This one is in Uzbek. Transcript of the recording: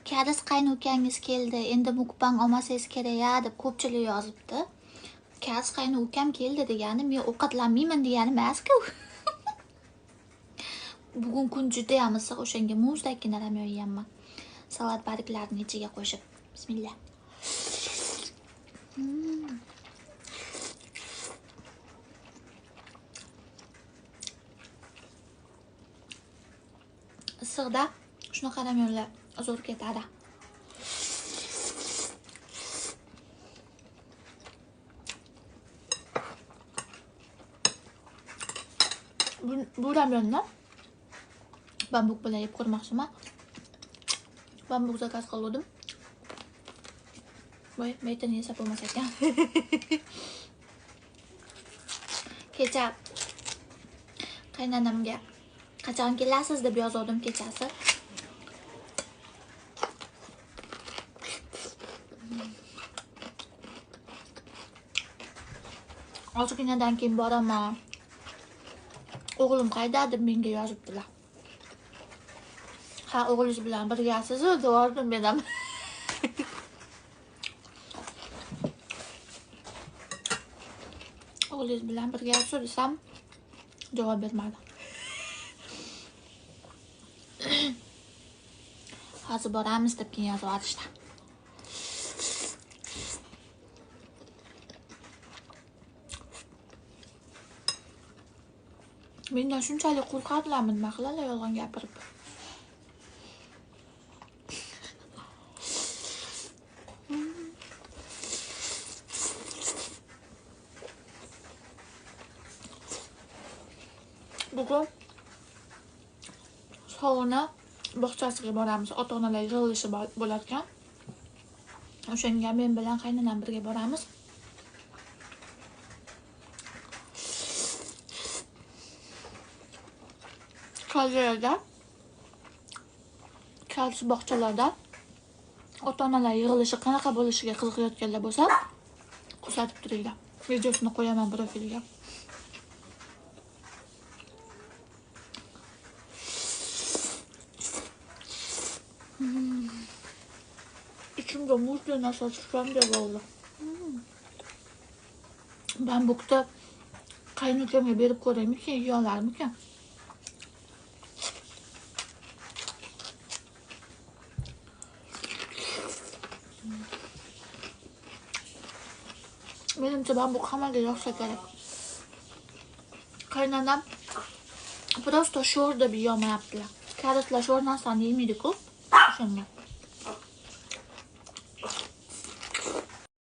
Karis qaynukangiz keldi, endi mukbang olmasangiz kerak-ya deb ko'pchilik yozibdi. Karis qaynukam keldi degani men ovqatlanmayman degani emas-ku. Bugun kun juda ham issiq, o'shanga muzdakkina ramyon yeyapman. Salat barglarini ichiga qo'shib. Bismillah. Issiqda shunaqa ramyonlar zo'r ketadi. Bu ramyonni bambuk bilan yeb ko'rmoqchiman. Bambuk zakaz qildim. Voy, maytani yesa bo'lmas ekan. Kecha qaynonamga qachon kelasiz deb yozdim kechasi. Ozginadan keyin boraman. O'g'lim qayda deb menga yozibdilar. Ha, o'g'lingiz bilan birgasiz dedim men. O'g'lingiz bilan birgasiz desam javob bermadi. Hozir boramiz deb keyin yozib olishdi. Mendan shunchalik qo'rqadilarmi, nima qiladilar yolg'on gapirib. Bugun sovuna bog'chasiga boramiz. Ota-onalar yig'ilishi bo'lar ekan. O'shanga men bilan qaynonam birga boramiz. Qaysi bog'chalarda ota-onalar yig'ilishi qanaqa bo'lishiga qiziqayotganlar bo'lsa, kuzatib turinglar. Videosini qo'yaman profilga. İçimde muzlu nasıl çıkınca oldu. Bambukda qaynukamga berib ko'raymikin, yiyorlarmikin? Menimcha bambuk hammaga yoqsa kerak. Qaynonam prosto sho'r deb yemayaptilar. Karislar sho'r narsani yemaydi-ku. O'shanga.